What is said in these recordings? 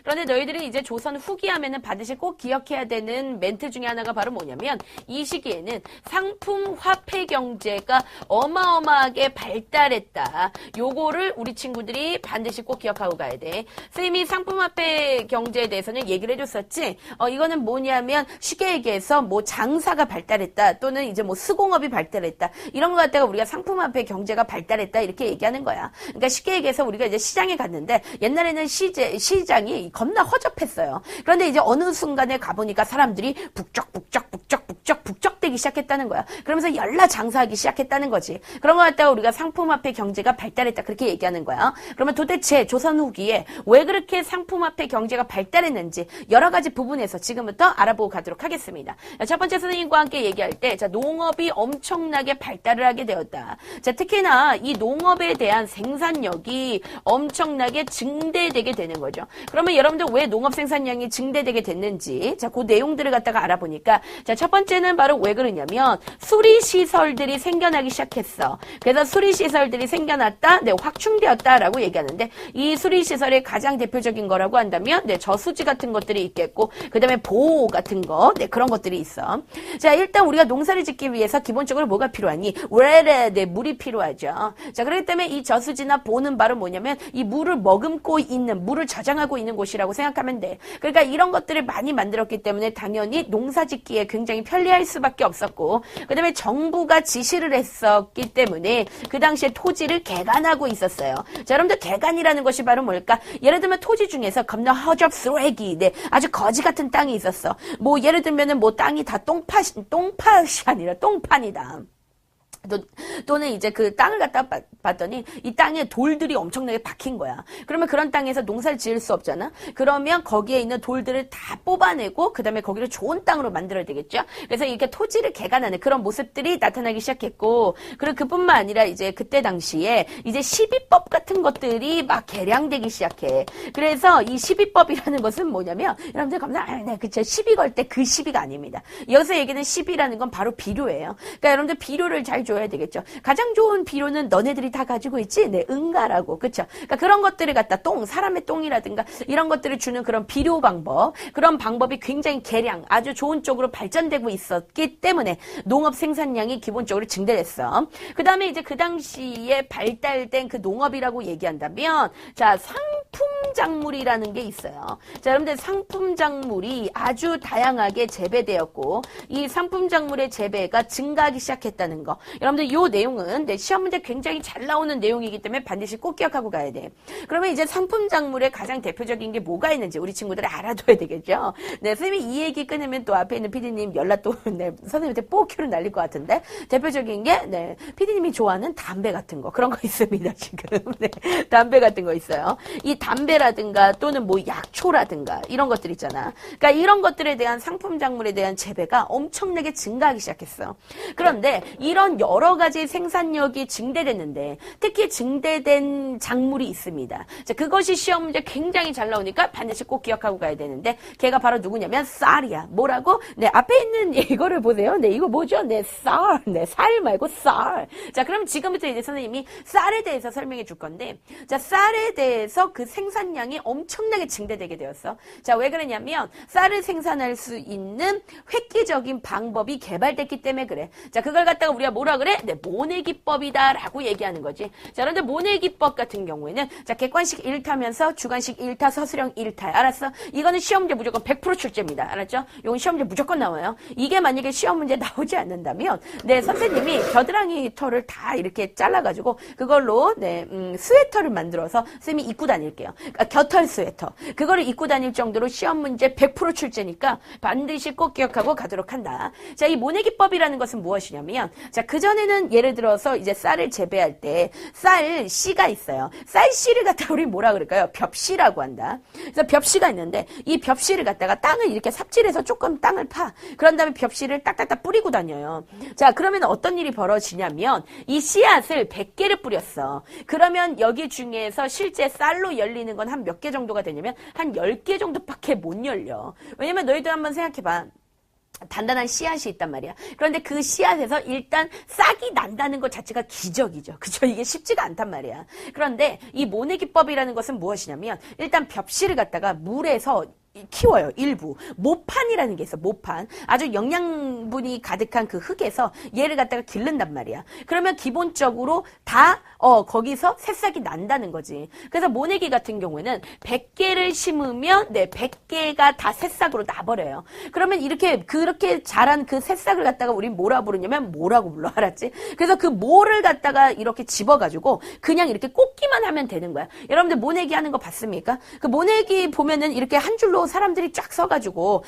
그런데 너희들이 이제 조선 후기 하면은 반드시 꼭 기억해야 되는 멘트 중에 하나가 바로 뭐냐면 이 시기에는 상품 화폐 경제가 어마어마하게 발달했다. 요거를 우리 친구들이 반드시 꼭 기억하고 가야 돼. 쌤이 상품 화폐 경제에 대해서는 얘기를 해줬었지. 이거는 뭐냐면 쉽게 얘기해서 뭐 장사가 발달했다. 또는 이제 뭐 수공업이 발달했다. 이런 거 갖다가 우리가 상품 화폐 경제가 발달했다. 이렇게 얘기하는 거야. 그러니까 쉽게 얘기해서 우리가 이제 시장에 갔는데 옛날에는 시장이 겁나 허접했어요. 그런데 이제 어느 순간에 가보니까 사람들이 북적북적되기 시작했다는 거야. 그러면서 열나 장사하기 시작했다는 거지. 그런 거 갖다가 우리가 상품화폐 경제가 발달했다. 그렇게 얘기하는 거야. 그러면 도대체 조선 후기에 왜 그렇게 상품화폐 경제가 발달했는지 여러 가지 부분에서 지금부터 알아보고 가도록 하겠습니다. 첫 번째 선생님과 함께 얘기할 때, 자, 농업이 엄청나게 발달을 하게 되었다. 자, 특히나 이 농업에 대한 생산력이 엄청나게 증대되게 되는 거죠. 그러면 여러분들 왜 농업 생산량이 증대되게 됐는지, 자, 그 내용들을 갖다가 알아보니까, 자, 첫 번째는 바로 왜 그러냐면 수리시설들이 생겨나기 시작했어. 그래서 수리시설들이 생겨났다, 네, 확충되었다라고 얘기하는데, 이 수리시설의 가장 대표적인 거라고 한다면, 네, 저수지 같은 것들이 있겠고, 그 다음에 보호 같은 거, 네, 그런 것들이 있어. 자, 일단 우리가 농사를 짓기 위해서 기본적으로 뭐가 필요하니? 네, 물이 필요하죠. 자, 그렇기 때문에 이 저수지나 보는 바로 뭐냐면 이 물을 머금고 있는, 물을 저장하고 있는 곳이라고 생각하면 돼. 그러니까 이런 것들을 많이 만들었기 때문에 당연히 농사 짓기에 굉장히 편리할 수밖에 없었고, 그 다음에 정부가 지시를 했었기 때문에 그 당시에 토지를 개간하고 있었어요. 자, 여러분들 개간이라는 것이 바로 뭘까? 예를 들면 토지 중에서 겁나 허접 쓰레기, 네, 아주 거지 같은 땅이 있었어. 뭐 예를 들면은 뭐 땅이 다 똥팥이 아니라 똥판이다. 또는 이제 그 땅을 갖다 봤더니 이 땅에 돌들이 엄청나게 박힌 거야. 그러면 그런 땅에서 농사를 지을 수 없잖아. 그러면 거기에 있는 돌들을 다 뽑아내고 그 다음에 거기를 좋은 땅으로 만들어야 되겠죠. 그래서 이렇게 토지를 개간하는 그런 모습들이 나타나기 시작했고, 그리고 그뿐만 아니라 이제 그때 당시에 이제 시비법 같은 것들이 막 개량되기 시작해. 그래서 이 시비법이라는 것은 뭐냐면 여러분들 겁나 네, 그쵸. 시비 걸 때 그 시비가 아닙니다. 여기서 얘기는 시비라는 건 바로 비료예요. 그러니까 여러분들 비료를 잘 줘야 되겠죠. 가장 좋은 비료는 너네들이 다 가지고 있지? 네, 응가라고. 그쵸? 그러니까 그런 것들을 갖다 사람의 똥이라든가 이런 것들을 주는 그런 비료 방법, 그런 방법이 굉장히 개량, 아주 좋은 쪽으로 발전되고 있었기 때문에 농업 생산량이 기본적으로 증대됐어. 그 다음에 이제 그 당시에 발달된 그 농업이라고 얘기한다면, 자, 상품작물이라는 게 있어요. 자, 여러분들 상품작물이 아주 다양하게 재배되었고, 이 상품작물의 재배가 증가하기 시작했다는 거. 여러분들 이 내용은 네, 시험 문제 굉장히 잘 나오는 내용이기 때문에 반드시 꼭 기억하고 가야 돼. 그러면 이제 상품작물의 가장 대표적인 게 뭐가 있는지 우리 친구들이 알아둬야 되겠죠. 네, 선생님이 이 얘기 끊으면 또 앞에 있는 PD님 연락 또 네, 선생님한테 뽀키로 날릴 것 같은데, 대표적인 게 네, PD님이 좋아하는 담배 같은 거 그런 거 있습니다. 지금 네, 담배 같은 거 있어요. 이 담배라든가 또는 뭐 약초라든가 이런 것들 있잖아. 그러니까 이런 것들에 대한 상품작물에 대한 재배가 엄청나게 증가하기 시작했어. 그런데 이런 여러 가지 생산력이 증대됐는데 특히 증대된 작물이 있습니다. 자, 그것이 시험 문제 굉장히 잘 나오니까 반드시 꼭 기억하고 가야 되는데 걔가 바로 누구냐면 쌀이야. 뭐라고? 네, 앞에 있는 이거를 보세요. 네, 이거 뭐죠? 네, 쌀. 네, 살 말고 쌀. 자, 그럼 지금부터 이제 선생님이 쌀에 대해서 설명해 줄 건데, 자, 쌀에 대해서 그 생산량이 엄청나게 증대되게 되었어. 자, 왜 그러냐면 쌀을 생산할 수 있는 획기적인 방법이 개발됐기 때문에 그래. 자, 그걸 갖다가 우리가 뭐라 그래? 네, 모내기법이다라고 얘기하는 거지. 자, 그런데 모내기법 같은 경우에는 자, 객관식 1타면서 주관식 1타, 서술형 1타. 알았어? 이거는 시험 문제 무조건 100% 출제입니다. 알았죠? 이건 시험 문제 무조건 나와요. 이게 만약에 시험 문제 나오지 않는다면 네, 선생님이 겨드랑이 털을 다 이렇게 잘라가지고 그걸로 네, 스웨터를 만들어서 선생님이 입고 다닐게요. 그러니까 겨털 스웨터. 그거를 입고 다닐 정도로 시험 문제 100% 출제니까 반드시 꼭 기억하고 가도록 한다. 자, 이 모내기법이라는 것은 무엇이냐면, 자, 그전에는 예를 들어서 이제 쌀을 재배할 때 쌀 씨가 있어요. 쌀 씨를 갖다가 우리 뭐라 그럴까요? 벽씨라고 한다. 그래서 벽씨가 있는데 이 벽씨를 갖다가 땅을 이렇게 삽질해서 조금 땅을 파. 그런 다음에 벽씨를 딱딱딱 뿌리고 다녀요. 자, 그러면 어떤 일이 벌어지냐면 이 씨앗을 100개를 뿌렸어. 그러면 여기 중에서 실제 쌀로 열리는 건 한 몇 개 정도가 되냐면 한 10개 정도밖에 못 열려. 왜냐면 너희들 한번 생각해봐. 단단한 씨앗이 있단 말이야. 그런데 그 씨앗에서 일단 싹이 난다는 것 자체가 기적이죠. 그죠? 이게 쉽지가 않단 말이야. 그런데 이 모내기법이라는 것은 무엇이냐면 일단 벽씨를 갖다가 물에서 키워요. 일부. 모판이라는 게 있어. 모판. 아주 영양분이 가득한 그 흙에서 얘를 갖다가 기른단 말이야. 그러면 기본적으로 다 거기서 새싹이 난다는 거지. 그래서 모내기 같은 경우에는 100개를 심으면 100개가 다 새싹으로 나버려요. 그러면 그렇게 자란 그 새싹을 갖다가 우리 뭐라 부르냐면 모라고 불러. 알았지? 그래서 그 모를 갖다가 이렇게 집어가지고 그냥 이렇게 꽂기만 하면 되는 거야. 여러분들 모내기 하는 거 봤습니까? 그 모내기 보면은 이렇게 한 줄로 사람들이 쫙 서가지고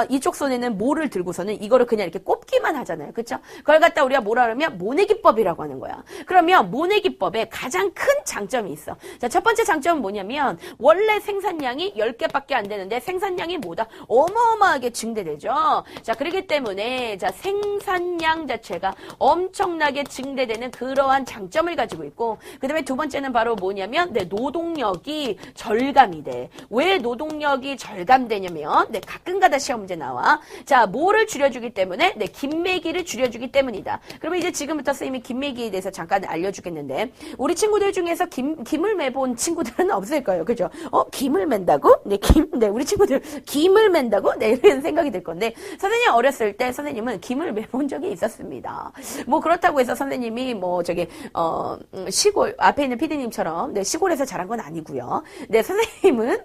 이쪽 손에는 모를 들고서는 이거를 그냥 이렇게 꼽기만 하잖아요. 그렇죠? 그걸 갖다 우리가 뭐라 그러면 모내기법이라고 하는 거야. 그러면 모내기법에 가장 큰 장점이 있어. 자, 첫 번째 장점은 뭐냐면 원래 생산량이 10개밖에 안 되는데 생산량이 뭐다? 어마어마하게 증대되죠. 자, 그렇기 때문에 자, 생산량 자체가 엄청나게 증대되는 그러한 장점을 가지고 있고 그 다음에 두 번째는 바로 뭐냐면 노동력이 절감이 돼. 왜 노동력이 절감되냐면 가끔가다 시험 문제 나와. 자, 뭐를 줄여주기 때문에 김매기를 줄여주기 때문이다. 그러면 이제 지금부터 선생님이 김매기에 대해서 잠깐 알려주겠는데 우리 친구들 중에서 김을 매본 친구들은 없을 거예요. 그죠? 김을 맨다고? 우리 친구들 김을 맨다고? 이런 생각이 들 건데 선생님 어렸을 때 선생님은 김을 매본 적이 있었습니다. 뭐 그렇다고 해서 선생님이 시골 앞에 있는 피디님처럼 시골에서 자란 건 아니고요. 선생님은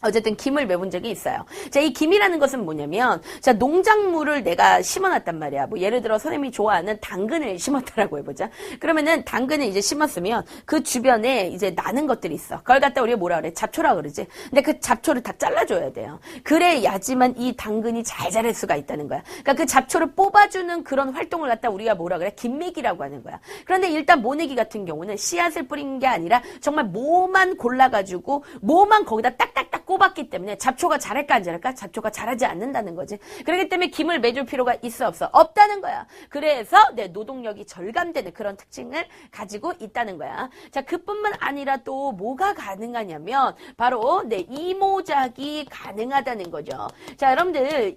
어쨌든 김을 매본 적이 있어요. 자, 이 김이라는 것은 뭐냐면, 자, 농작물을 내가 심어놨단 말이야. 뭐, 예를 들어, 선생님이 좋아하는 당근을 심었다라고 해보자. 그러면은, 당근을 이제 심었으면, 그 주변에 이제 나는 것들이 있어. 그걸 갖다 우리가 뭐라 그래? 잡초라 그러지. 근데 그 잡초를 다 잘라줘야 돼요. 그래야지만 이 당근이 잘 자랄 수가 있다는 거야. 그러니까 그 잡초를 뽑아주는 그런 활동을 갖다 우리가 뭐라 그래? 김매기라고 하는 거야. 그런데 일단 모내기 같은 경우는 씨앗을 뿌린 게 아니라, 정말 모만 골라가지고, 모만 거기다 딱딱딱 꼽았기 때문에 잡초가 자랄까 안 자랄까? 잡초가 자라지 않는다는 거지. 그렇기 때문에 김을 매줄 필요가 있어 없어? 없다는 거야. 그래서 노동력이 절감되는 그런 특징을 가지고 있다는 거야. 자, 그뿐만 아니라 또 뭐가 가능하냐면 바로 이모작이 가능하다는 거죠. 자, 여러분들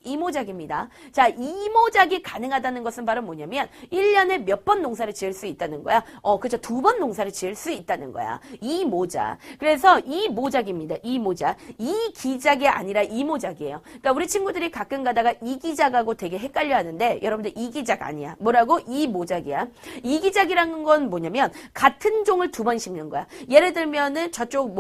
이모작입니다. 자, 이모작이 가능하다는 것은 바로 뭐냐면 1년에 몇 번 농사를 지을 수 있다는 거야. 그렇죠. 2번 농사를 지을 수 있다는 거야. 이모작. 그래서 이모작입니다. 이모작. 이기작이 아니라 이모작이에요. 그러니까 우리 친구들이 가끔 가다가 이기작하고 되게 헷갈려 하는데 여러분들 이기작 아니야. 뭐라고? 이모작이야. 이기작이라는 건 뭐냐면 같은 종을 2번 심는 거야. 예를 들면은 저쪽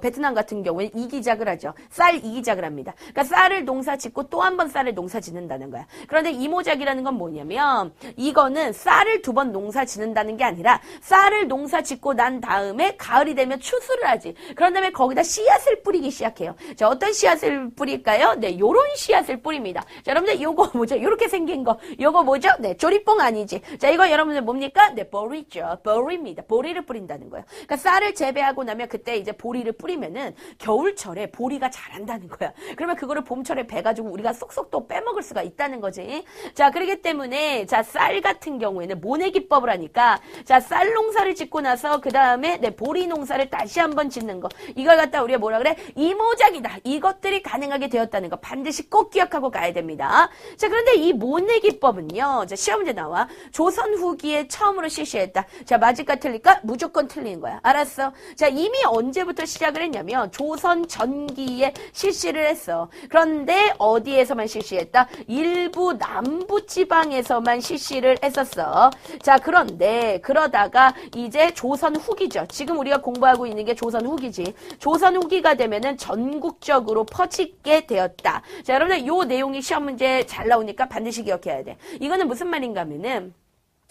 베트남 같은 경우에 이기작을 하죠. 쌀 이기작을 합니다. 그러니까 쌀을 농사 짓고 또 한 번 쌀을 농사 짓는다는 거야. 그런데 이모작이라는 건 뭐냐면 이거는 쌀을 2번 농사 짓는다는 게 아니라 쌀을 농사 짓고 난 다음에 가을이 되면 추수를 하지. 그런 다음에 거기다 씨앗을 뿌리기 시작해요. 자, 어떤 씨앗을 뿌릴까요? 요런 씨앗을 뿌립니다. 자, 여러분들 요거 뭐죠? 요렇게 생긴 거. 요거 뭐죠? 조리뽕 아니지. 자, 이거 여러분들 뭡니까? 보리죠. 보리입니다. 보리를 뿌린다는 거예요. 그러니까 쌀을 재배하고 나면 그때 이제 보리를 뿌리면은 겨울철에 보리가 자란다는 거야. 그러면 그거를 봄철에 베가지고 우리가 쏙쏙 또 빼먹을 수가 있다는 거지. 자, 그렇기 때문에 자, 쌀 같은 경우에는 모내기법을 하니까 자, 쌀 농사를 짓고 나서 그 다음에 보리 농사를 다시 한번 짓는 거. 이걸 갖다 우리가 뭐라 그래? 이모작이다. 이것들이 가능하게 되었다는 거 반드시 꼭 기억하고 가야 됩니다. 자, 그런데 이 모내기법은요. 자, 시험 문제 나와. 조선 후기에 처음으로 실시했다. 자, 맞을까 틀릴까? 무조건 틀린 거야. 알았어? 자, 이미 언제부터 시작을 했냐면 조선 전기에 실시를 했어. 그런데 어디에서만 실시했다? 일부 남부 지방에서만 실시를 했었어. 자, 그런데 그러다가 이제 조선 후기죠. 지금 우리가 공부하고 있는 게 조선 후기지. 조선 후기가 되면은 전국적으로 퍼지게 되었다. 자, 여러분들 요 내용이 시험 문제 잘 나오니까 반드시 기억해야 돼. 이거는 무슨 말인가 하면은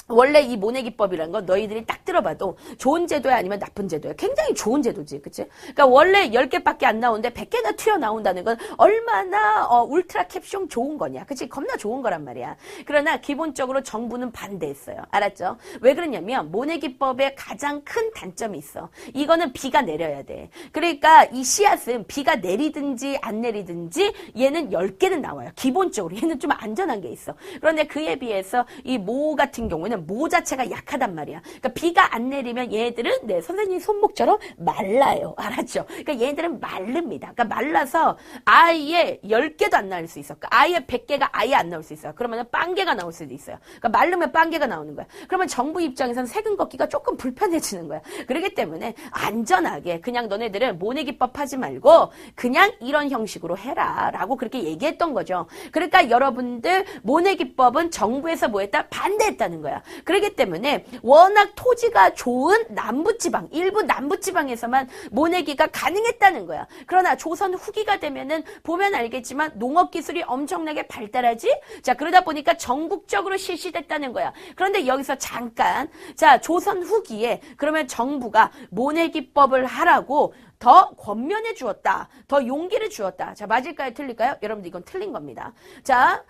원래 이 모내기법이라는 건 너희들이 딱 들어봐도 좋은 제도야 아니면 나쁜 제도야. 굉장히 좋은 제도지. 그치? 그러니까 원래 10개밖에 안 나오는데 100개나 튀어나온다는 건 얼마나 울트라 캡숑 좋은 거냐. 그치? 겁나 좋은 거란 말이야. 그러나 기본적으로 정부는 반대했어요. 알았죠? 왜 그러냐면 모내기법의 가장 큰 단점이 있어. 이거는 비가 내려야 돼. 그러니까 이 씨앗은 비가 내리든지 안 내리든지 얘는 10개는 나와요. 기본적으로. 얘는 좀 안전한 게 있어. 그런데 그에 비해서 이 모 같은 경우는 경우에는 모 자체가 약하단 말이야. 그러니까 비가 안 내리면 얘들은 선생님 손목처럼 말라요. 알았죠? 그러니까 얘들은 마릅니다. 그러니까 말라서 아예 10개도 안 나올 수 있어. 그러니까 아예 100개가 아예 안 나올 수 있어요. 그러면 빵개가 나올 수도 있어요. 그러니까 마르면 빵개가 나오는 거야. 그러면 정부 입장에서는 세금 걷기가 조금 불편해지는 거야. 그렇기 때문에 안전하게 그냥 너네들은 모내기법 하지 말고 그냥 이런 형식으로 해라 라고 그렇게 얘기했던 거죠. 그러니까 여러분들 모내기법은 정부에서 뭐 했다? 반대했다는 거야. 그렇기 때문에 워낙 토지가 좋은 남부지방, 일부 남부지방에서만 모내기가 가능했다는 거야. 그러나 조선 후기가 되면은 보면 알겠지만 농업기술이 엄청나게 발달하지? 자, 그러다 보니까 전국적으로 실시됐다는 거야. 그런데 여기서 잠깐, 자, 조선 후기에 그러면 정부가 모내기법을 하라고 더 권면해 주었다. 더 용기를 주었다. 자, 맞을까요? 틀릴까요? 여러분들 이건 틀린 겁니다. 자,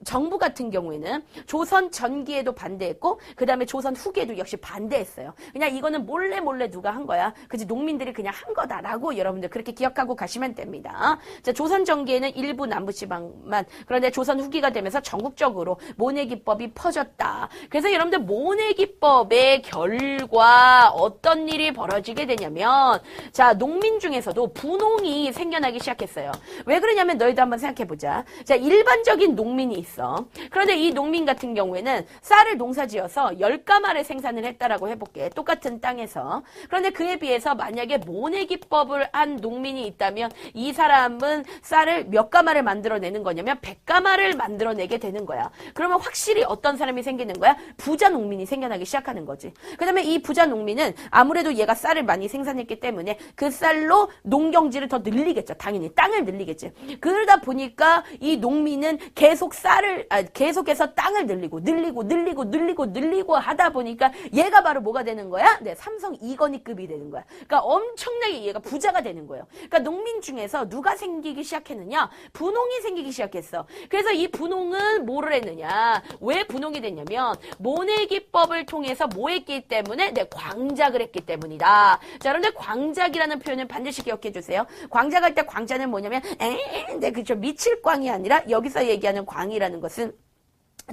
정부 같은 경우에는 조선 전기에도 반대했고 그 다음에 조선 후기에도 역시 반대했어요. 그냥 이거는 몰래 누가 한 거야. 그치? 농민들이 그냥 한 거다라고 여러분들 그렇게 기억하고 가시면 됩니다. 자, 조선 전기에는 일부 남부지방만, 그런데 조선 후기가 되면서 전국적으로 모내기법이 퍼졌다. 그래서 여러분들 모내기법의 결과 어떤 일이 벌어지게 되냐면, 자, 농민 중에서도 분홍이 생겨나기 시작했어요. 왜 그러냐면 너희도 한번 생각해보자. 자, 일반적인 농민이 있어. 그런데 이 농민 같은 경우에는 쌀을 농사지어서 10가마를 생산을 했다라고 해볼게. 똑같은 땅에서. 그런데 그에 비해서 만약에 모내기법을 한 농민이 있다면 이 사람은 쌀을 몇 가마를 만들어내는 거냐면 100가마를 만들어내게 되는 거야. 그러면 확실히 어떤 사람이 생기는 거야? 부자 농민이 생겨나기 시작하는 거지. 그 다음에 이 부자 농민은 아무래도 얘가 쌀을 많이 생산했기 때문에 그 쌀로 농경지를 더 늘리겠죠. 당연히 땅을 늘리겠지. 그러다 보니까 이 농민은 계속해서 땅을 늘리고 하다 보니까 얘가 바로 뭐가 되는 거야? 네, 삼성 이건희급이 되는 거야. 그러니까 엄청나게 얘가 부자가 되는 거예요. 그러니까 농민 중에서 누가 생기기 시작했느냐? 분홍이 생기기 시작했어. 그래서 이 분홍은 뭐를 했느냐? 왜 분홍이 됐냐면 모내기법을 통해서 뭐 했기 때문에? 네, 광작을 했기 때문이다. 자, 그런데 광작이라는 표현을 반드시 기억해 주세요. 광작할 때 광자는 뭐냐면 네, 그렇죠. 미칠 광이 아니라 여기서 얘기하는 광이라는 것은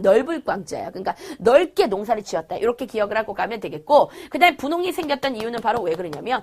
넓을 광자야. 그러니까 넓게 농사를 지었다. 이렇게 기억을 하고 가면 되겠고, 그 다음에 분홍이 생겼던 이유는 바로 왜 그러냐면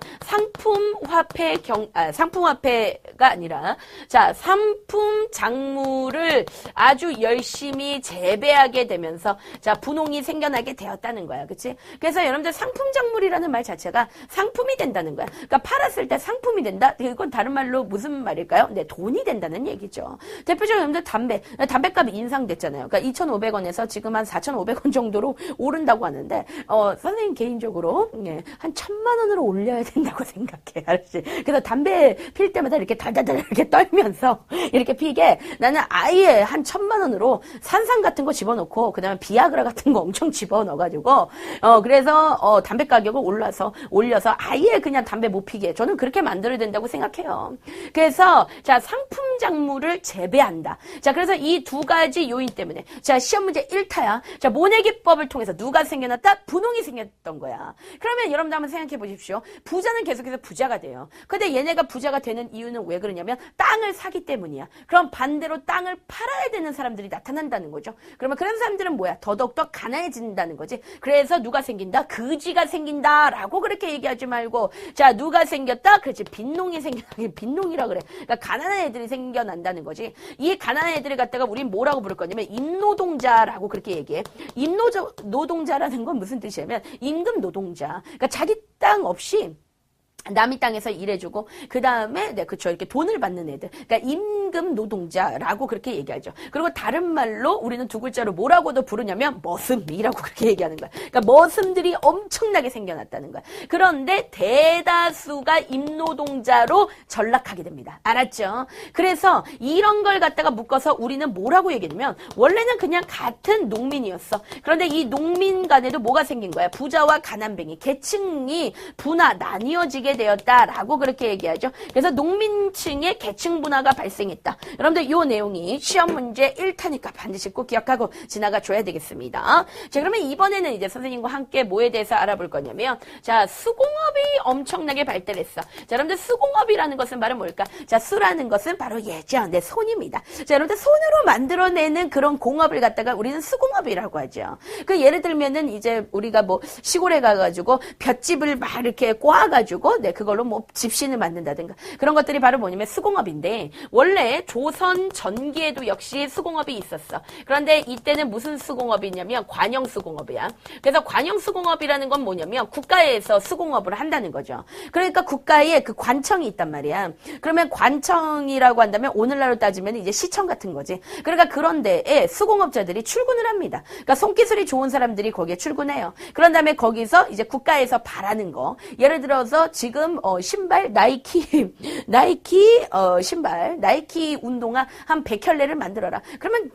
상품화폐가 아니라 자, 상품 작물을 아주 열심히 재배하게 되면서 자, 분홍이 생겨나게 되었다는 거야. 그치? 그래서 여러분들 상품 작물이라는 말 자체가 상품이 된다는 거야. 그러니까 팔았을 때 상품이 된다? 이건 다른 말로 무슨 말일까요? 네, 돈이 된다는 얘기죠. 대표적으로 여러분들 담배값이 인상됐잖아요. 그러니까 2,500원에서 지금 한 4,500원 정도로 오른다고 하는데, 선생님 개인적으로, 예, 한 1,000만 원으로 올려야 된다고 생각해. 알았지? 그래서 담배 필 때마다 이렇게 달달달 이렇게 떨면서 이렇게 피게 나는 아예 한 1,000만 원으로 산삼 같은 거 집어넣고, 그 다음에 비아그라 같은 거 엄청 집어넣어가지고, 그래서, 담배 가격을 올려서 아예 그냥 담배 못 피게. 저는 그렇게 만들어야 된다고 생각해요. 그래서, 자, 상품 작물을 재배한다. 자, 그래서 이 두 가지 요인 때문에. 자, 시험 문제 1타야. 자, 모내기법을 통해서 누가 생겨났다? 분홍이 생겼던 거야. 그러면 여러분들 한번 생각해 보십시오. 부자는 계속해서 부자가 돼요. 근데 얘네가 부자가 되는 이유는 왜 그러냐면 땅을 사기 때문이야. 그럼 반대로 땅을 팔아야 되는 사람들이 나타난다는 거죠. 그러면 그런 사람들은 뭐야? 더더욱더 가난해진다는 거지. 그래서 누가 생긴다? 그지가 생긴다라고 그렇게 얘기하지 말고, 자, 누가 생겼다? 그렇지. 빈농이 빈농이라 그래. 그러니까 가난한 애들이 생겨난다는 거지. 이 가난한 애들을 갖다가 우린 뭐라고 부를 거냐면 임노동자라고 그렇게 얘기해. 임노동자라는 건 무슨 뜻이냐면 임금 노동자. 그러니까 자기 땅 없이 남의 땅에서 일해주고 그 다음에 네, 그쵸, 이렇게 돈을 받는 애들. 그러니까 임금 노동자라고 그렇게 얘기하죠. 그리고 다른 말로 우리는 두 글자로 뭐라고도 부르냐면 머슴이라고 그렇게 얘기하는 거야. 그러니까 머슴들이 엄청나게 생겨났다는 거야. 그런데 대다수가 임노동자로 전락하게 됩니다. 알았죠? 그래서 이런 걸 갖다가 묶어서 우리는 뭐라고 얘기하냐면 원래는 그냥 같은 농민이었어. 그런데 이 농민 간에도 뭐가 생긴 거야? 부자와 가난뱅이, 계층이 나뉘어지게 되었다라고 그렇게 얘기하죠. 그래서 농민층의 계층 분화가 발생했다. 발달했다. 여러분들 요 내용이 시험 문제 1타니까 반드시 꼭 기억하고 지나가 줘야 되겠습니다. 자, 그러면 이번에는 이제 선생님과 함께 뭐에 대해서 알아볼 거냐면, 자, 수공업이 엄청나게 발달했어. 자, 여러분들 수공업이라는 것은 바로 뭘까? 자, 수라는 것은 바로 예전 내 손입니다. 자, 여러분들 손으로 만들어내는 그런 공업을 갖다가 우리는 수공업이라고 하죠. 그 예를 들면은 이제 우리가 뭐 시골에 가가지고 볏짚을 막 이렇게 꼬아가지고 네, 그걸로 뭐 집신을 만든다든가 그런 것들이 바로 뭐냐면 수공업인데, 원래 조선 전기에도 역시 수공업이 있었어. 그런데 이때는 무슨 수공업이냐면 관영 수공업이야. 그래서 관영 수공업이라는 건 뭐냐면 국가에서 수공업을 한다는 거죠. 그러니까 국가에 그 관청이 있단 말이야. 그러면 관청이라고 한다면 오늘날로 따지면 이제 시청 같은 거지. 그러니까 그런 데에 수공업자들이 출근을 합니다. 그러니까 손기술이 좋은 사람들이 거기에 출근해요. 그런 다음에 거기서 이제 국가에서 바라는 거. 예를 들어서 지금 신발 나이키 신발 나이키 운동화 한 100켤레를 만들어라. 그러면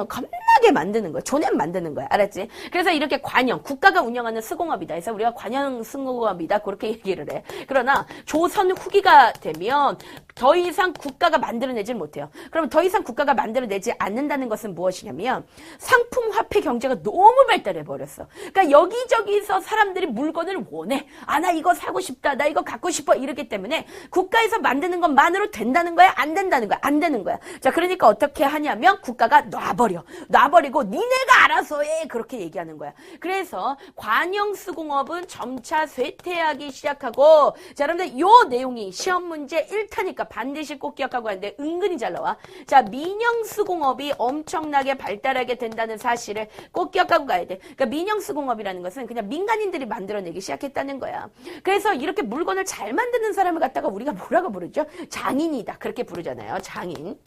겁나게 만드는 거야. 조금 만드는 거야. 알았지? 그래서 이렇게 관영, 국가가 운영하는 수공업이다. 그래서 우리가 관영 수공업이다. 그렇게 얘기를 해. 그러나 조선 후기가 되면 더 이상 국가가 만들어내지 못해요. 그럼 더 이상 국가가 만들어내지 않는다는 것은 무엇이냐면 상품 화폐 경제가 너무 발달해 버렸어. 그러니까 여기저기서 사람들이 물건을 원해. 아, 나 이거 사고 싶다. 나 이거 갖고 싶어. 이러기 때문에 국가에서 만드는 것만으로 된다는 거야? 안 된다는 거야? 안 되는 거야. 자, 그러니까 어떻게 하냐면 국가가 놔버리고 니네가 알아서 해. 그렇게 얘기하는 거야. 그래서 관영수공업은 점차 쇠퇴하기 시작하고, 자, 여러분들 요 내용이 시험 문제 1타니까 반드시 꼭 기억하고 하는데 은근히 잘 나와. 자, 민영수공업이 엄청나게 발달하게 된다는 사실을 꼭 기억하고 가야 돼. 그러니까 민영수공업이라는 것은 그냥 민간인들이 만들어내기 시작했다는 거야. 그래서 이렇게 물건을 잘 만드는 사람을 갖다가 우리가 뭐라고 부르죠? 장인이다. 그렇게 부르잖아요. 장인.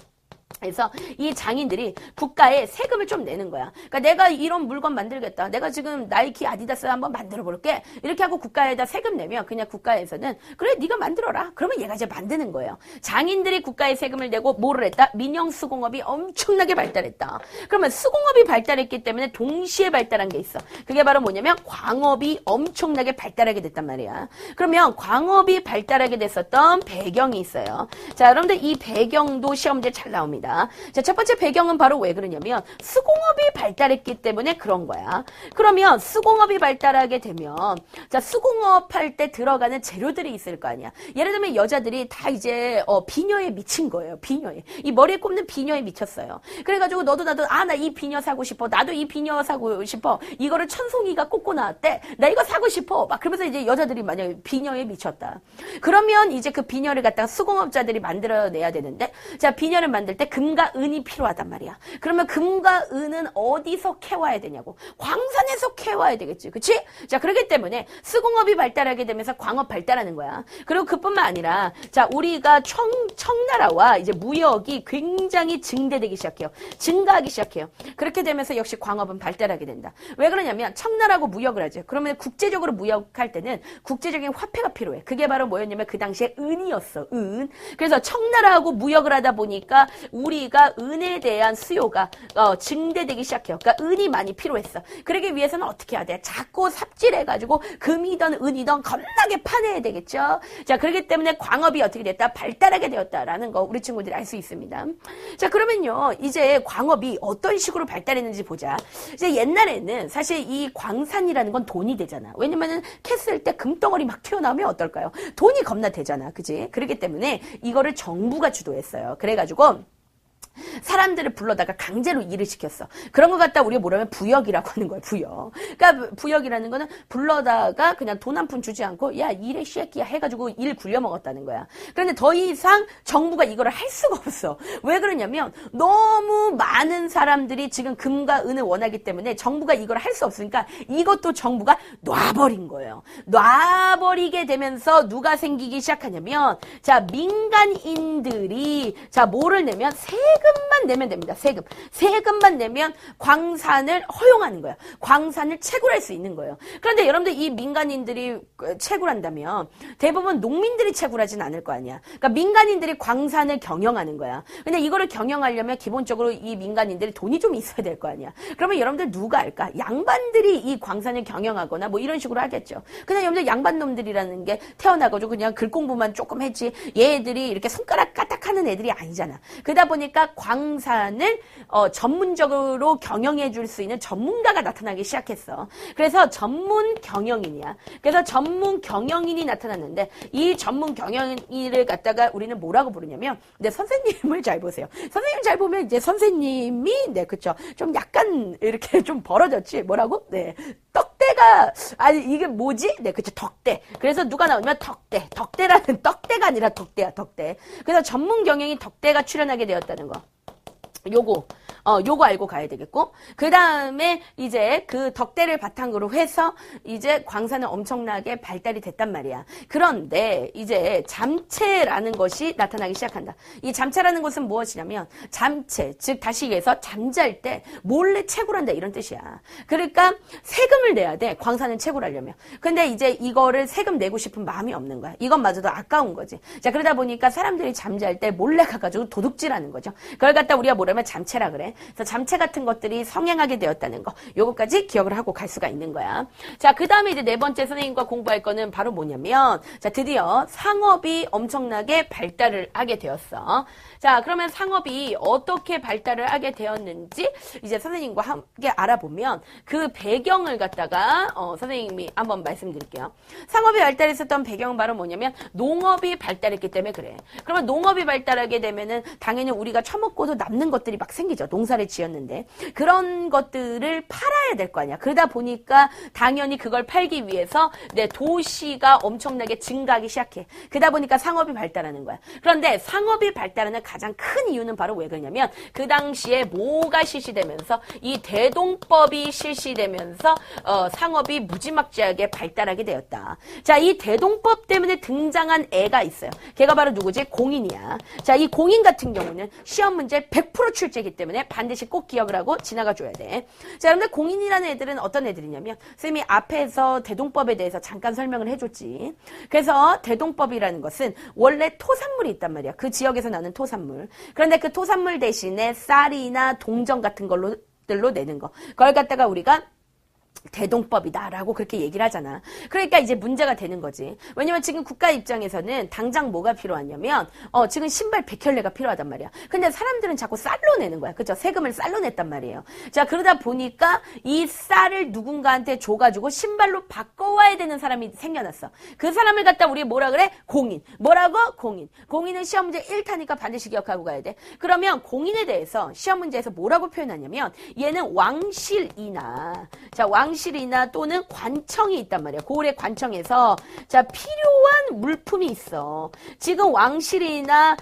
그래서 이 장인들이 국가에 세금을 좀 내는 거야. 그러니까 내가 이런 물건 만들겠다. 내가 지금 나이키 아디다스 한번 만들어 볼게. 이렇게 하고 국가에다 세금 내면 그냥 국가에서는 그래 네가 만들어라. 그러면 얘가 이제 만드는 거예요. 장인들이 국가에 세금을 내고 뭐를 했다? 민영수공업이 엄청나게 발달했다. 그러면 수공업이 발달했기 때문에 동시에 발달한 게 있어. 그게 바로 뭐냐면 광업이 엄청나게 발달하게 됐단 말이야. 그러면 광업이 발달하게 됐었던 배경이 있어요. 자, 여러분들 이 배경도 시험 문제 잘 나옵니다. 자, 첫 번째 배경은 바로 왜 그러냐면 수공업이 발달했기 때문에 그런 거야. 그러면 수공업이 발달하게 되면 자, 수공업 할 때 들어가는 재료들이 있을 거 아니야. 예를 들면 여자들이 다 이제 비녀에 미친 거예요. 비녀에. 이 머리에 꼽는 비녀에 미쳤어요. 그래가지고 너도 나도 나 이 비녀 사고 싶어. 나도 이 비녀 사고 싶어. 이거를 천송이가 꽂고 나왔대. 나 이거 사고 싶어. 막 그러면서 이제 여자들이 만약에 비녀에 미쳤다. 그러면 이제 그 비녀를 갖다가 수공업자들이 만들어내야 되는데, 자, 비녀를 만들 때 금과 은이 필요하단 말이야. 그러면 금과 은은 어디서 캐와야 되냐고. 광산에서 캐와야 되겠지. 그치? 자, 그렇기 때문에 수공업이 발달하게 되면서 광업 발달하는 거야. 그리고 그뿐만 아니라 자, 우리가 청나라와 이제 무역이 굉장히 증대되기 시작해요. 증가하기 시작해요. 그렇게 되면서 역시 광업은 발달하게 된다. 왜 그러냐면 청나라하고 무역을 하죠. 그러면 국제적으로 무역할 때는 국제적인 화폐가 필요해. 그게 바로 뭐였냐면 그 당시에 은이었어. 은. 그래서 청나라하고 무역을 하다 보니까 우리가 은에 대한 수요가 증대되기 시작해요. 그러니까 은이 많이 필요했어. 그러기 위해서는 어떻게 해야 돼? 자꾸 삽질해가지고 금이든 은이든 겁나게 파내야 되겠죠. 자, 그렇기 때문에 광업이 어떻게 됐다? 발달하게 되었다라는 거 우리 친구들이 알 수 있습니다. 자, 그러면요 이제 광업이 어떤 식으로 발달했는지 보자. 이제 옛날에는 사실 이 광산이라는 건 돈이 되잖아. 왜냐면은 캤을 때 금덩어리 막 튀어나오면 어떨까요? 돈이 겁나 되잖아. 그지? 그렇기 때문에 이거를 정부가 주도했어요. 그래가지고 사람들을 불러다가 강제로 일을 시켰어. 그런 거 갖다 우리가 뭐라면 부역이라고 하는 거야. 부역. 그러니까 부역이라는 거는 불러다가 그냥 돈 한 푼 주지 않고 야 일해 쉐끼야 해가지고 일 굴려먹었다는 거야. 그런데 더 이상 정부가 이거를 할 수가 없어. 왜 그러냐면 너무 많은 사람들이 지금 금과 은을 원하기 때문에 정부가 이걸 할 수 없으니까 이것도 정부가 놔버린 거예요. 놔버리게 되면서 누가 생기기 시작하냐면 자, 민간인들이 자, 뭐를 내면 세금 세금만 내면 됩니다. 세금만 내면 광산을 허용하는 거예요. 광산을 채굴할 수 있는 거예요. 그런데 여러분들 이 민간인들이 채굴한다면 대부분 농민들이 채굴하진 않을 거 아니야. 그러니까 민간인들이 광산을 경영하는 거야. 근데 이거를 경영하려면 기본적으로 이 민간인들이 돈이 좀 있어야 될 거 아니야. 그러면 여러분들 누가 할까? 양반들이 이 광산을 경영하거나 뭐 이런 식으로 하겠죠. 근데 여러분들 양반놈들이라는 게 태어나가지고 그냥 글 공부만 조금 했지 얘들이 이렇게 손가락 까딱하는 애들이 아니잖아. 그러다 보니까 광산을 전문적으로 경영해 줄 수 있는 전문가가 나타나기 시작했어. 그래서 전문 경영인이야. 그래서 전문 경영인이 나타났는데 이 전문 경영인을 갖다가 우리는 뭐라고 부르냐면 네, 선생님을 잘 보세요. 선생님 잘 보면 이제 선생님이 네, 그쵸. 좀 약간 이렇게 좀 벌어졌지. 뭐라고? 네. 떡대가 아니 이게 뭐지? 네, 그쵸. 덕대. 그래서 누가 나오면 덕대라는 떡대가 아니라 덕대야, 덕대. 그래서 전문 경영인 덕대가 출연하게 되었다는 거. 요거 알고 가야 되겠고, 그 다음에 이제 그 덕대를 바탕으로 해서 이제 광산은 엄청나게 발달이 됐단 말이야. 그런데 이제 잠체라는 것이 나타나기 시작한다. 이 잠체라는 것은 무엇이냐면 잠체, 즉 다시 얘기해서 잠잘 때 몰래 채굴한다 이런 뜻이야. 그러니까 세금을 내야 돼. 광산을 채굴하려면. 근데 이제 이거를 세금 내고 싶은 마음이 없는 거야. 이것마저도 아까운 거지. 자, 그러다 보니까 사람들이 잠잘 때 몰래 가가지고 도둑질하는 거죠. 그걸 갖다 우리가 뭐라면 잠체라 그래. 그래서 잠체 같은 것들이 성행하게 되었다는 거. 요거까지 기억을 하고 갈 수가 있는 거야. 자, 그 다음에 이제 네 번째 선생님과 공부할 거는 바로 뭐냐면, 자, 드디어 상업이 엄청나게 발달을 하게 되었어. 자, 그러면 상업이 어떻게 발달을 하게 되었는지 이제 선생님과 함께 알아보면 그 배경을 갖다가 선생님이 한번 말씀드릴게요. 상업이 발달했었던 배경은 바로 뭐냐면 농업이 발달했기 때문에 그래. 그러면 농업이 발달하게 되면은 당연히 우리가 처먹고도 남는 것들이 막 생기죠. 농사를 지었는데 그런 것들을 팔아야 될 거 아니야. 그러다 보니까 당연히 그걸 팔기 위해서 내 도시가 엄청나게 증가하기 시작해. 그러다 보니까 상업이 발달하는 거야. 그런데 상업이 발달하는 가장 큰 이유는 바로 왜 그러냐면 그 당시에 뭐가 실시되면서 이 대동법이 실시되면서 상업이 무지막지하게 발달하게 되었다. 자, 이 대동법 때문에 등장한 애가 있어요. 걔가 바로 누구지? 공인이야. 자, 이 공인 같은 경우는 시험 문제 100% 출제이기 때문에 반드시 꼭 기억을 하고 지나가 줘야 돼. 자, 여러분들 공인이라는 애들은 어떤 애들이냐면 쌤이 앞에서 대동법에 대해서 잠깐 설명을 해줬지. 그래서 대동법이라는 것은 원래 토산물이 있단 말이야. 그 지역에서 나는 토산물. 그런데 그 토산물 대신에 쌀이나 동전 같은 걸로 내는 거. 그걸 갖다가 우리가 대동법이다라고 그렇게 얘기를 하잖아. 그러니까 이제 문제가 되는 거지. 왜냐면 지금 국가 입장에서는 당장 뭐가 필요하냐면 지금 신발 100켤레가 필요하단 말이야. 근데 사람들은 자꾸 쌀로 내는 거야. 그죠? 세금을 쌀로 냈단 말이에요. 자, 그러다 보니까 이 쌀을 누군가한테 줘가지고 신발로 바꿔와야 되는 사람이 생겨났어. 그 사람을 갖다 우리 뭐라 그래? 공인. 뭐라고? 공인. 공인은 시험 문제 1타니까 반드시 기억하고 가야 돼. 그러면 공인에 대해서 시험 문제에서 뭐라고 표현하냐면 얘는 왕실이나 자, 왕실이나 또는 관청이 있단 말이야. 고을의 관청에서 자, 필요한 물품이 있어. 지금 왕실이나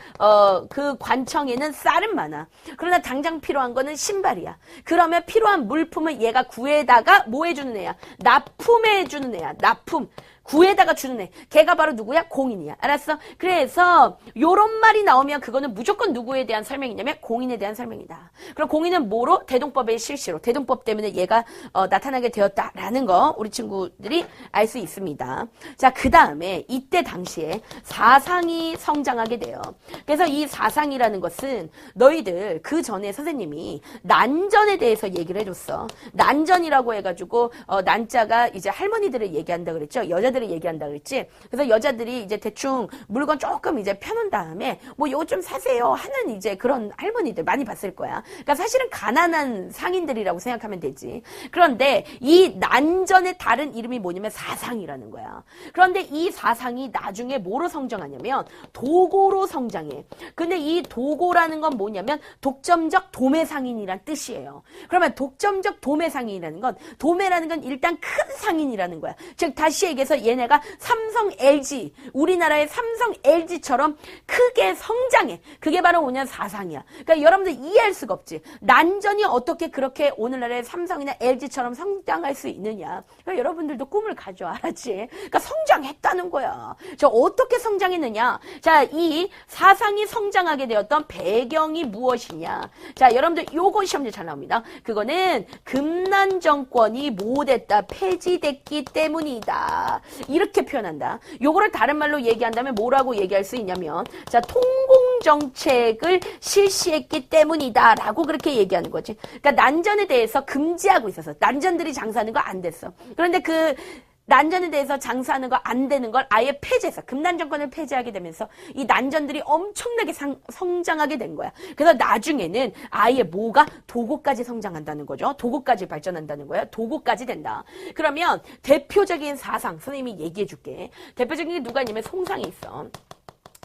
그 관청에는 쌀은 많아. 그러나 당장 필요한 거는 신발이야. 그러면 필요한 물품을 얘가 구해다가 뭐 해주는 애야? 납품해주는 애야. 납품. 구에다가 주는 애. 걔가 바로 누구야? 공인이야. 알았어? 그래서 요런 말이 나오면 그거는 무조건 누구에 대한 설명이냐면 공인에 대한 설명이다. 그럼 공인은 뭐로? 대동법의 실시로. 대동법 때문에 얘가 나타나게 되었다라는 거 우리 친구들이 알 수 있습니다. 자, 그 다음에 이때 당시에 사상이 성장하게 돼요. 그래서 이 사상이라는 것은 너희들 그 전에 선생님이 난전에 대해서 얘기를 해줬어. 난전이라고 해가지고 난자가 이제 할머니들을 얘기한다 그랬죠. 여자들을 얘기한다 그랬지. 그래서 여자들이 이제 대충 물건 조금 이제 펴놓은 다음에 뭐 요거 좀 사세요 하는 이제 그런 할머니들 많이 봤을 거야. 그러니까 사실은 가난한 상인들이라고 생각하면 되지. 그런데 이 난전의 다른 이름이 뭐냐면 사상이라는 거야. 그런데 이 사상이 나중에 뭐로 성장하냐면 도고로 성장해. 근데 이 도고라는 건 뭐냐면 독점적 도매상인이란 뜻이에요. 그러면 독점적 도매상인이라는 건 도매라는 건 일단 큰 상인이라는 거야. 즉 다시 얘기해서 얘네가 삼성 LG, 우리나라의 삼성 LG처럼 크게 성장해. 그게 바로 5년 사상이야. 그러니까 여러분들 이해할 수가 없지. 난전이 어떻게 그렇게 오늘날의 삼성이나 LG처럼 성장할 수 있느냐. 그러니까 여러분들도 꿈을 가져. 알았지? 그러니까 성장했다는 거야. 저 어떻게 성장했느냐. 자, 이 사상이 성장하게 되었던 배경이 무엇이냐. 자, 여러분들 요거 시험제 잘 나옵니다. 그거는 금난 정권이 뭐됐다. 폐지됐기 때문이다. 이렇게 표현한다. 요거를 다른 말로 얘기한다면 뭐라고 얘기할 수 있냐면 자, 통공정책을 실시했기 때문이다 라고 그렇게 얘기하는 거지. 그러니까 난전에 대해서 금지하고 있어서 난전들이 장사하는 거 안 됐어. 그런데 그 난전에 대해서 장사하는 거 안 되는 걸 아예 폐지해서 금난 정권을 폐지하게 되면서 이 난전들이 엄청나게 성장하게 된 거야. 그래서 나중에는 아예 뭐가 도고까지 성장한다는 거죠. 도고까지 발전한다는 거야. 도고까지 된다. 그러면 대표적인 사상 선생님이 얘기해 줄게. 대표적인 게 누가 있냐면 송상이 있어.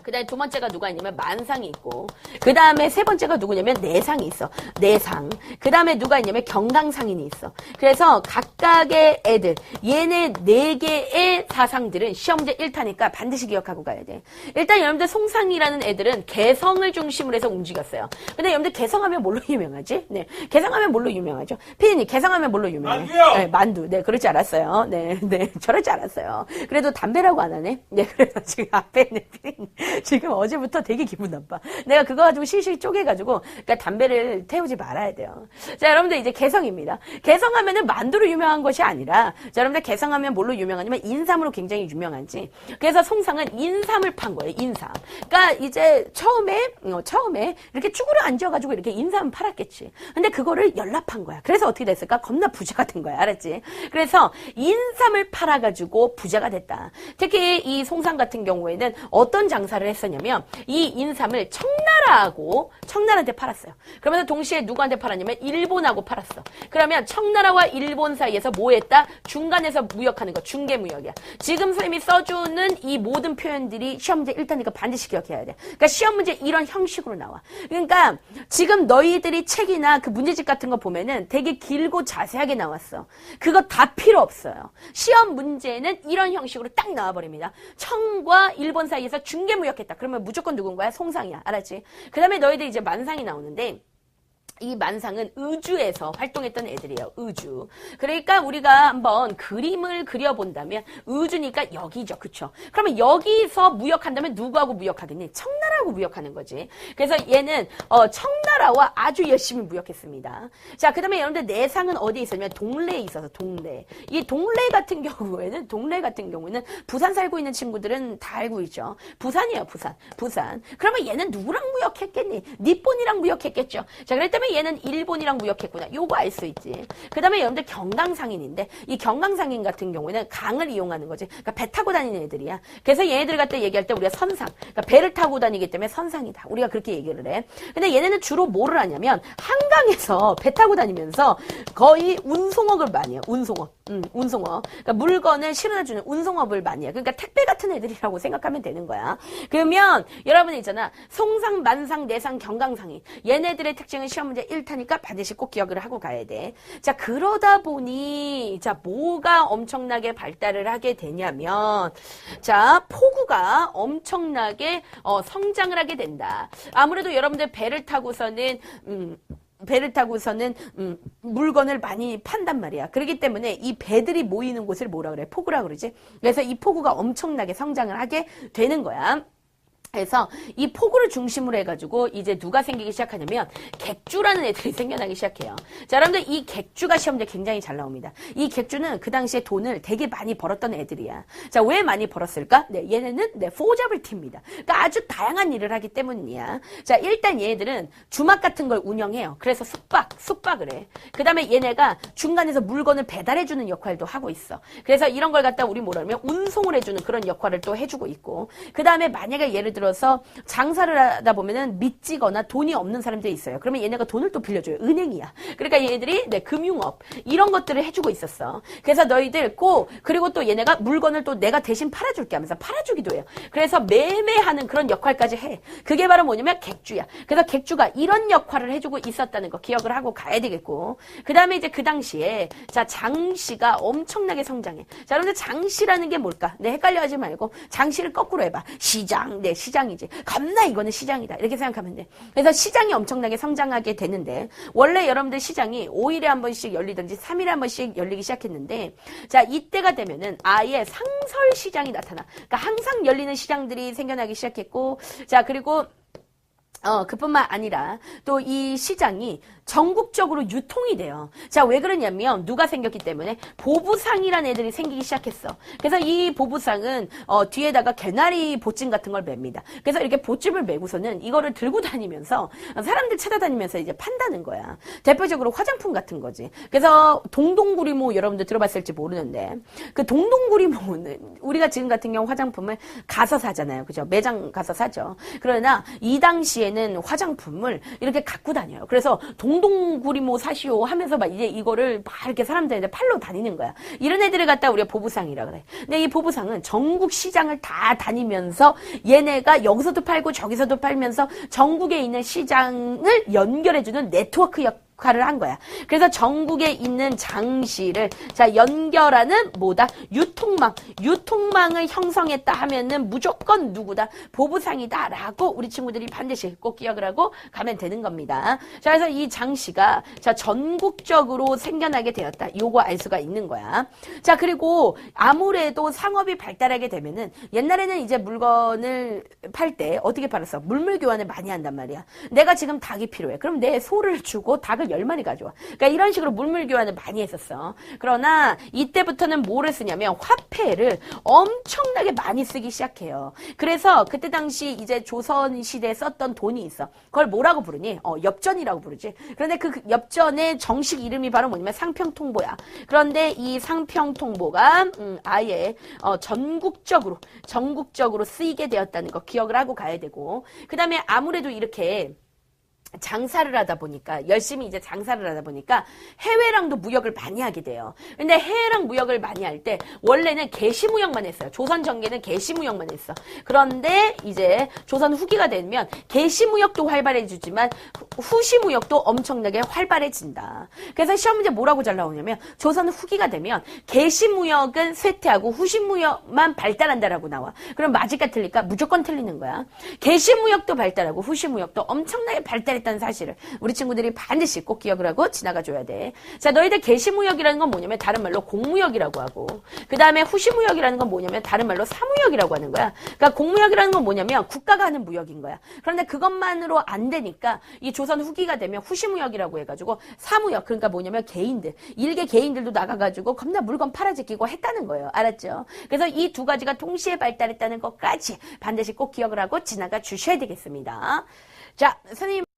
그 다음에 두 번째가 누가 있냐면 만상이 있고, 그 다음에 세 번째가 누구냐면 내상이 있어. 내상. 그 다음에 누가 있냐면 경강상인이 있어. 그래서 각각의 애들, 얘네 4개의 사상들은 시험제 1타니까 반드시 기억하고 가야 돼. 일단 여러분들 송상이라는 애들은 개성을 중심으로 해서 움직였어요. 근데 여러분들 개성하면 뭘로 유명하지? 네. 개성하면 뭘로 유명하죠? 피디님, 개성하면 뭘로 유명해? 만두요! 네, 만두. 네, 그럴 줄 알았어요. 네, 네. 저럴 줄 알았어요. 그래도 담배라고 안 하네? 네, 그래서 지금 앞에 있는 피디님. 지금 어제부터 되게 기분 나빠. 내가 그거 가지고 실실 쪼개가지고, 그러니까 담배를 태우지 말아야 돼요. 자, 여러분들 이제 개성입니다. 개성하면은 만두로 유명한 것이 아니라, 자, 여러분들 개성하면 뭘로 유명하냐면 인삼으로 굉장히 유명하지. 그래서 송상은 인삼을 판 거예요, 인삼. 그러니까 이제 처음에 이렇게 쭈그려 앉아가지고 이렇게 인삼을 팔았겠지. 근데 그거를 연락한 거야. 그래서 어떻게 됐을까? 겁나 부자가 된 거야. 알았지? 그래서 인삼을 팔아가지고 부자가 됐다. 특히 이 송상 같은 경우에는 어떤 장사를 했었냐면 이 인삼을 청나라한테 팔았어요. 그러면서 동시에 누구한테 팔았냐면 일본하고 팔았어. 그러면 청나라와 일본 사이에서 뭐 했다? 중간에서 무역하는 거, 중개무역이야. 지금 선생님이 써주는 이 모든 표현들이 시험문제 1타니까 반드시 기억해야 돼. 그러니까 시험 문제 이런 형식으로 나와. 그러니까 지금 너희들이 책이나 그 문제집 같은 거 보면은 되게 길고 자세하게 나왔어. 그거 다 필요 없어요. 시험 문제는 이런 형식으로 딱 나와버립니다. 청과 일본 사이에서 중개무역했다. 그러면 무조건 누군가야? 송상이야. 알았지? 그 다음에 너희들 이제 만상이 나오는데 이 만상은 의주에서 활동했던 애들이에요. 의주. 그러니까 우리가 한번 그림을 그려본다면 의주니까 여기죠. 그쵸? 그러면 여기서 무역한다면 누구하고 무역하겠니? 청나라하고 무역하는 거지. 그래서 얘는 청나라와 아주 열심히 무역했습니다. 자, 그 다음에 여러분들 내상은 어디에 있었냐면 동래에 있어서 동래. 이 동래 같은 경우에는 부산 살고 있는 친구들은 다 알고 있죠. 부산이에요. 부산. 그러면 얘는 누구랑 무역했겠니? 니폰이랑 무역했겠죠. 자, 그랬기 때문에 얘는 일본이랑 무역했구나. 요거 알 수 있지. 그 다음에 여러분들 경강상인인데 이 경강상인 같은 경우에는 강을 이용하는 거지. 그러니까 배 타고 다니는 애들이야. 그래서 얘네들 갖다 얘기할 때 우리가 선상. 그러니까 배를 타고 다니기 때문에 선상이다. 우리가 그렇게 얘기를 해. 근데 얘네는 주로 뭐를 하냐면 한강에서 배 타고 다니면서 거의 운송업을 많이 해요. 운송업. 그러니까 물건을 실어다주는 운송업을 많이 해요. 그러니까 택배 같은 애들이라고 생각하면 되는 거야. 그러면 여러분 있잖아. 송상, 만상, 내상, 경강상인. 얘네들의 특징은 시험 문제 1타니까 반드시 꼭 기억을 하고 가야 돼. 자, 그러다 보니 자, 뭐가 엄청나게 발달을 하게 되냐면 자, 포구가 엄청나게 성장을 하게 된다. 아무래도 여러분들 배를 타고서는 물건을 많이 판단 말이야. 그렇기 때문에 이 배들이 모이는 곳을 뭐라 그래? 포구라 그러지? 그래서 이 포구가 엄청나게 성장을 하게 되는 거야. 그래서 이 포구를 중심으로 해가지고 이제 누가 생기기 시작하냐면 객주라는 애들이 생겨나기 시작해요. 자, 여러분들 이 객주가 시험제 굉장히 잘 나옵니다. 이 객주는 그 당시에 돈을 되게 많이 벌었던 애들이야. 자, 왜 많이 벌었을까? 네, 얘네는 포잡을티입니다. 그러니까 아주 다양한 일을 하기 때문이야. 자, 일단 얘네들은 주막 같은 걸 운영해요. 그래서 숙박을 해. 그 다음에 얘네가 중간에서 물건을 배달해주는 역할도 하고 있어. 그래서 이런 걸 갖다 우리 뭐라 하면 운송을 해주는 그런 역할을 또 해주고 있고. 그 다음에 만약에 예를 들어 들어서 장사를 하다 보면은 믿지거나 돈이 없는 사람들이 있어요. 그러면 얘네가 돈을 또 빌려줘요. 은행이야. 그러니까 얘네들이 네, 금융업 이런 것들을 해주고 있었어. 그래서 너희들 그리고 또 얘네가 물건을 또 내가 대신 팔아줄게 하면서 팔아주기도 해요. 그래서 매매하는 그런 역할까지 해. 그게 바로 뭐냐면 객주야. 그래서 객주가 이런 역할을 해주고 있었다는 거 기억을 하고 가야 되겠고, 그 다음에 이제 그 당시에 자 장씨가 엄청나게 성장해. 자, 그런데 장씨라는 게 뭘까? 네, 헷갈려하지 말고 장씨를 거꾸로 해봐. 시장, 네, 시장이지. 겁나 이거는 시장이다. 이렇게 생각하면 돼. 그래서 시장이 엄청나게 성장하게 되는데, 원래 여러분들 시장이 5일에 한 번씩 열리든지 3일에 한 번씩 열리기 시작했는데, 자, 이때가 되면은 아예 상설 시장이 나타나. 그러니까 항상 열리는 시장들이 생겨나기 시작했고, 자, 그리고 그뿐만 아니라 또 이 시장이 전국적으로 유통이 돼요. 자, 왜 그러냐면 누가 생겼기 때문에 보부상이라는 애들이 생기기 시작했어. 그래서 이 보부상은 뒤에다가 개나리 보찜 같은 걸 맵니다. 그래서 이렇게 보찜을 메고서는 이거를 들고 다니면서 사람들 찾아다니면서 이제 판다는 거야. 대표적으로 화장품 같은 거지. 그래서 동동구리모 여러분들 들어봤을지 모르는데, 그 동동구리모는 우리가 지금 같은 경우 화장품을 가서 사잖아요. 그죠? 매장 가서 사죠. 그러나 이 당시에는 화장품을 이렇게 갖고 다녀요. 그래서 동동구리모 사시오 하면서 막 이제 이거를 막 이렇게 사람들한테 팔러 다니는 거야. 이런 애들을 갖다 우리가 보부상이라고 그래. 근데 이 보부상은 전국 시장을 다 다니면서 얘네가 여기서도 팔고 저기서도 팔면서 전국에 있는 시장을 연결해주는 네트워크 역할을 한 거야. 그래서 전국에 있는 장씨를 자 연결하는 뭐다? 유통망을 형성했다 하면은 무조건 누구다? 보부상이다 라고 우리 친구들이 반드시 꼭 기억을 하고 가면 되는 겁니다. 자, 그래서 이 장씨가 자 전국적으로 생겨나게 되었다. 요거 알 수가 있는 거야. 자, 그리고 아무래도 상업이 발달하게 되면은 옛날에는 이제 물건을 팔 때 어떻게 팔았어? 물물 교환을 많이 한단 말이야. 내가 지금 닭이 필요해. 그럼 내 소를 주고 닭을 10마리 가져와. 그러니까 이런 식으로 물물 교환을 많이 했었어. 그러나 이때부터는 뭐를 쓰냐면 화폐를 엄청나게 많이 쓰기 시작해요. 그래서 그때 당시 이제 조선 시대에 썼던 돈이 있어. 그걸 뭐라고 부르니? 엽전이라고 부르지. 그런데 그 엽전의 정식 이름이 바로 뭐냐면 상평통보야. 그런데 이 상평통보가 아예 전국적으로 쓰이게 되었다는 거 기억을 하고 가야 되고, 그 다음에 아무래도 이렇게 장사를 하다 보니까 열심히 이제 장사를 하다 보니까 해외랑도 무역을 많이 하게 돼요. 근데 해외랑 무역을 많이 할 때 원래는 개시무역만 했어요. 조선 전개는 개시무역만 했어. 그런데 이제 조선 후기가 되면 개시무역도 활발해지지만 후시무역도 엄청나게 활발해진다. 그래서 시험 문제 뭐라고 잘 나오냐면 조선 후기가 되면 개시무역은 쇠퇴하고 후시무역만 발달한다라고 나와. 그럼 맞을까 틀릴까? 무조건 틀리는 거야. 개시무역도 발달하고 후시무역도 엄청나게 발달했다는 사실을 우리 친구들이 반드시 꼭 기억을 하고 지나가줘야 돼. 자, 너희들 개시무역이라는 건 뭐냐면 다른 말로 공무역이라고 하고, 그 다음에 후시무역이라는 건 뭐냐면 다른 말로 사무역이라고 하는 거야. 그러니까 공무역이라는 건 뭐냐면 국가가 하는 무역인 거야. 그런데 그것만으로 안 되니까 이 조선 후기가 되면 후시무역이라고 해가지고 사무역, 그러니까 뭐냐면 개인들, 일개 개인들도 나가가지고 겁나 물건 팔아제끼고 했다는 거예요. 알았죠? 그래서 이 두 가지가 동시에 발달했다는 것까지 반드시 꼭 기억을 하고 지나가 주셔야 되겠습니다. 자, 선생님.